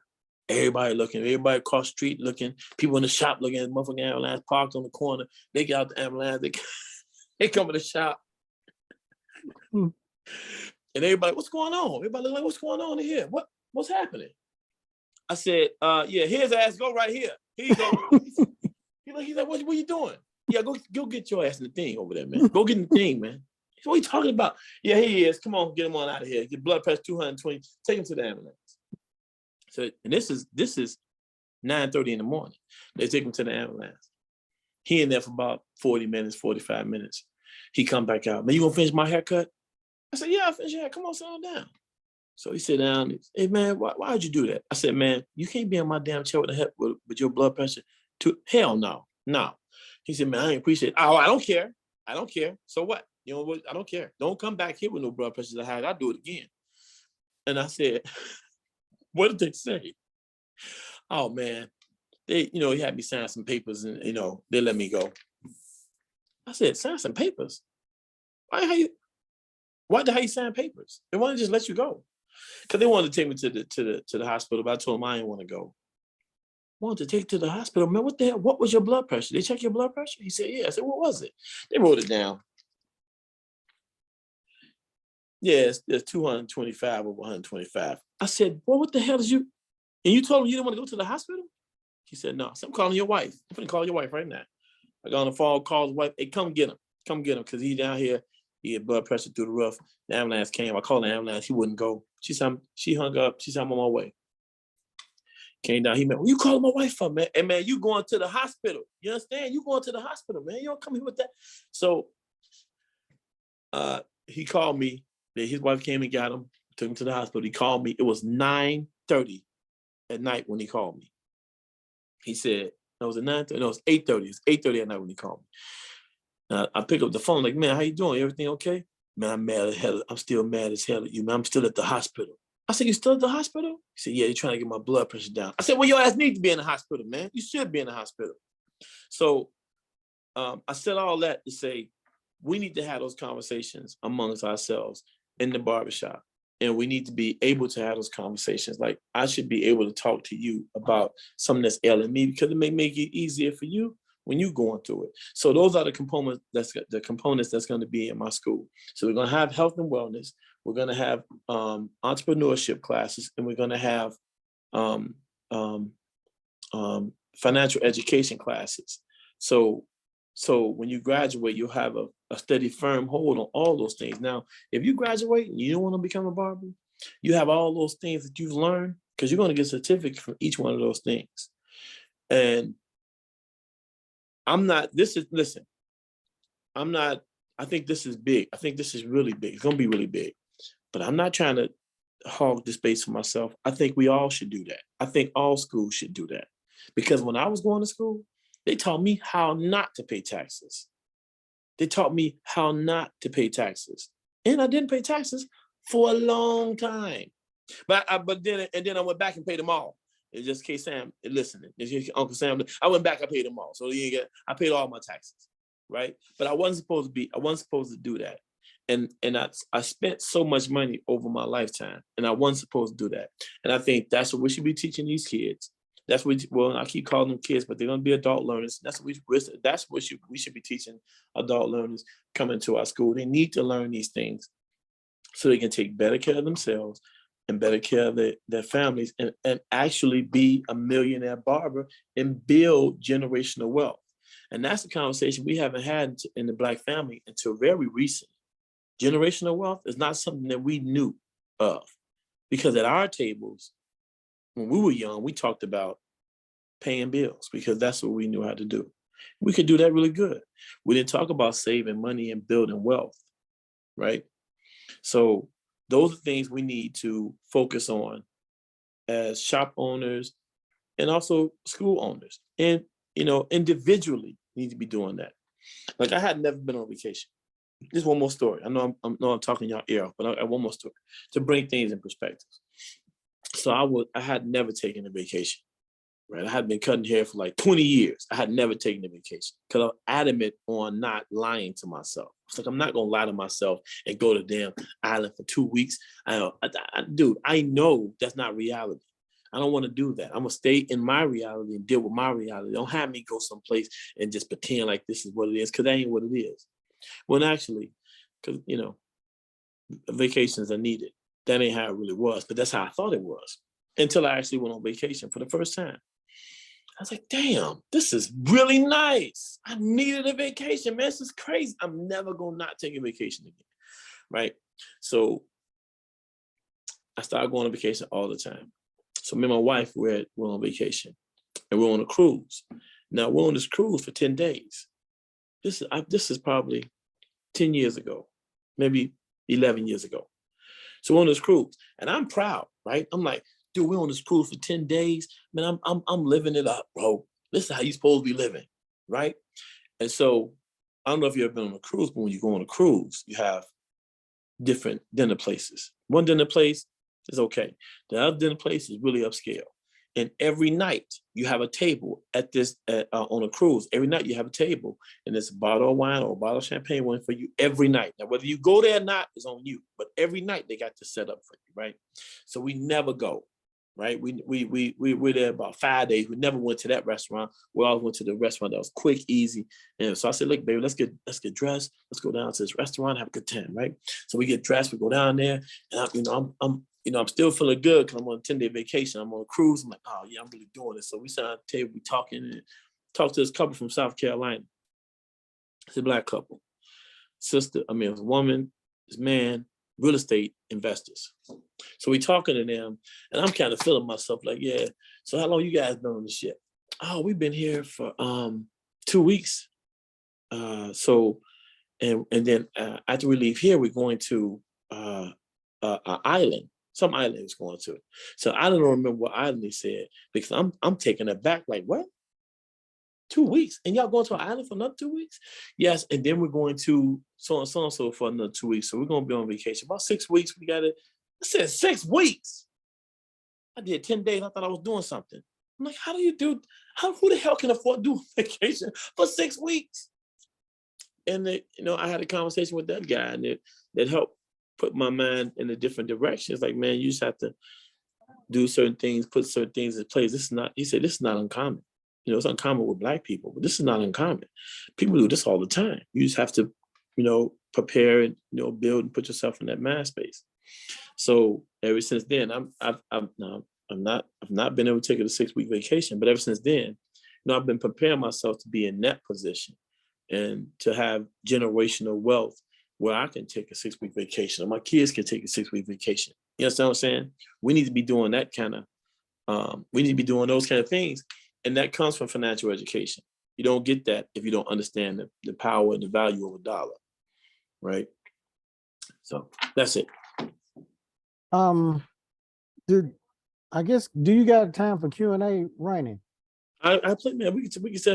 Everybody looking, everybody across the street looking, people in the shop looking at the motherfucking ambulance parked on the corner. They get out the ambulance, they come to the shop. And everybody, what's going on? Everybody look like, what's going on in here? What's happening? I said, yeah, his ass go right here. Here you go. He's like, what are you doing? Yeah, go get your ass in the thing over there, man. Go get in the thing, man. What are you talking about? Yeah, here he is. Come on, get him on out of here. Get blood pressure 220. Take him to the ambulance. So, and this is 9:30 in the morning. They take him to the ambulance. He in there for about 40 minutes, 45 minutes. He come back out. Man, you gonna finish my haircut? I said, yeah, I'll finish your hair. Come on, settle down. So he sit down. Hey, man, why'd you do that? I said, man, you can't be in my damn chair with your blood pressure. Hell no, no. He said, man, I ain't appreciate it. Oh, I don't care. I don't care. So what? You know what? I don't care. Don't come back here with no blood pressure. I'll do it again. And I said, what did they say? Oh, man, he had me sign some papers and, they let me go. I said, sign some papers? Why the hell you sign papers? They want to just let you go. Because they wanted to take me to the hospital, but I told them I didn't want to go. Wanted to take to the hospital. Man, what the hell? What was your blood pressure? They check your blood pressure? He said, yeah. I said, what was it? They wrote it down. Yes, there's 225 over 125. I said, well, what the hell is you? And you told him you didn't want to go to the hospital? He said, no. So I'm calling your wife. I'm going to call your wife right now. I got on the phone, called his wife. Hey, come get him. Come get him, because he's down here. He had blood pressure through the roof. The ambulance came. I called the ambulance. He wouldn't go. She hung up. She said, I'm on my way. Came down. He met, well, you calling my wife for, man? Hey, man, you going to the hospital. You understand? You going to the hospital, man. You don't come here with that. So he called me. His wife came and got him, took him to the hospital. He called me. It was 9:30 at night when he called me. He said, no, was it 9:30? No, it was 8:30. It was 8:30 at night when he called me. I pick up the phone like, man, how you doing? Everything okay? Man, I'm mad as hell. I'm still mad as hell at you, man. I'm still at the hospital. I said, you still at the hospital? He said, yeah, you're trying to get my blood pressure down. I said, well, your ass needs to be in the hospital, man. You should be in the hospital. So I said all that to say, we need to have those conversations amongst ourselves in the barbershop. And we need to be able to have those conversations. Like, I should be able to talk to you about something that's ailing me, because it may make it easier for you when you're going through it. So those are the components that's going to be in my school. So we're going to have health and wellness. We're going to have entrepreneurship classes, and we're going to have financial education classes. So when you graduate, you'll have a steady, firm hold on all those things. Now, if you graduate and you don't want to become a barber, you have all those things that you've learned, because you're going to get a certificate from each one of those things. And I think this is big. I think this is really big. It's going to be really big. But I'm not trying to hog the space for myself. I think we all should do that. I think all schools should do that. Because when I was going to school, they taught me how not to pay taxes. They taught me how not to pay taxes. And I didn't pay taxes for a long time. But then I went back and paid them all. It's just in case Sam listening. Uncle Sam, I went back, I paid them all. So I paid all my taxes, right? But I wasn't supposed to do that. And I spent so much money over my lifetime, and I wasn't supposed to do that. And I think that's what we should be teaching these kids. That's what, well, I keep calling them kids, but they're going to be adult learners. That's what we should be teaching adult learners coming to our school. They need to learn these things so they can take better care of themselves and better care of their families, and actually be a millionaire barber and build generational wealth. And that's the conversation we haven't had in the Black family until very recently. Generational wealth is not something that we knew of, because at our tables, when we were young, we talked about paying bills, because that's what we knew how to do. We could do that really good. We didn't talk about saving money and building wealth, right? So those are things we need to focus on as shop owners and also school owners. And, individually need to be doing that. Like I had never been on vacation. Just one more story. I know I'm talking y'all ear off, but I one more story to bring things in perspective. So I had never taken a vacation, right? I had been cutting hair for like 20 years. I had never taken a vacation because I'm adamant on not lying to myself. It's like, I'm not going to lie to myself and go to damn island for 2 weeks. Dude, I know that's not reality. I don't want to do that. I'm going to stay in my reality and deal with my reality. Don't have me go someplace and just pretend like this is what it is, because that ain't what it is. When actually, because, vacations are needed. That ain't how it really was, but that's how I thought it was until I actually went on vacation for the first time. I was like, damn, this is really nice. I needed a vacation, man. This is crazy. I'm never going to not take a vacation again, right? So I started going on vacation all the time. So me and my wife were on vacation, and we're on a cruise. Now we're on this cruise for 10 days. This is probably 10 years ago, maybe 11 years ago. So we're on this cruise, and I'm proud, right? I'm like, dude, we're on this cruise for 10 days. Man, I'm living it up, bro. This is how you're supposed to be living, right? And so I don't know if you've ever been on a cruise, but when you go on a cruise, you have different dinner places. One dinner place is okay. The other dinner place is really upscale. And every night you have a table on a cruise. Every night you have a table, and it's a bottle of wine or a bottle of champagne wine for you every night. Now, whether you go there or not is on you, but every night they got this set up for you, right? So we never go, right? We're there about 5 days. We never went to that restaurant. We always went to the restaurant that was quick, easy. And so I said, look, baby, let's get dressed. Let's go down to this restaurant, have a good time, right? So we get dressed, we go down there, and I'm still feeling good because I'm on a 10-day vacation. I'm on a cruise. I'm like, oh yeah, I'm really doing this. So we sat at the table, we talking, and talked to this couple from South Carolina. It's a black couple. It was a woman, this man, real estate investors. So we talking to them, and I'm kind of feeling myself like, yeah. So how long you guys been on this shit? Oh, we've been here for 2 weeks. And then after we leave here, we're going to an island. Some island is going to it. So I don't remember what island they said, because I'm taken aback, like, what? 2 weeks? And y'all going to an island for another 2 weeks? Yes, and then we're going to so and so for another 2 weeks. So we're going to be on vacation. About 6 weeks, we got it. I said 6 weeks. I did 10 days. I thought I was doing something. I'm like, who the hell can afford to do a vacation for 6 weeks? And I had a conversation with that guy, and that helped put my mind in a different direction. It's like, man, you just have to do certain things, put certain things in place. He said, this is not uncommon. It's uncommon with Black people, but this is not uncommon. People do this all the time. You just have to, prepare and, build and put yourself in that mind space. So ever since then, I've not been able to take a 6-week vacation, but ever since then, I've been preparing myself to be in that position and to have generational wealth where I can take a 6-week vacation, or my kids can take a 6-week vacation. You understand what I'm saying? We need to be doing that we need to be doing those kind of things. And that comes from financial education. You don't get that if you don't understand the power and the value of a dollar, right? So that's it. Dude, I guess, do you got time for Q&A, Rainey? I play, man. We can say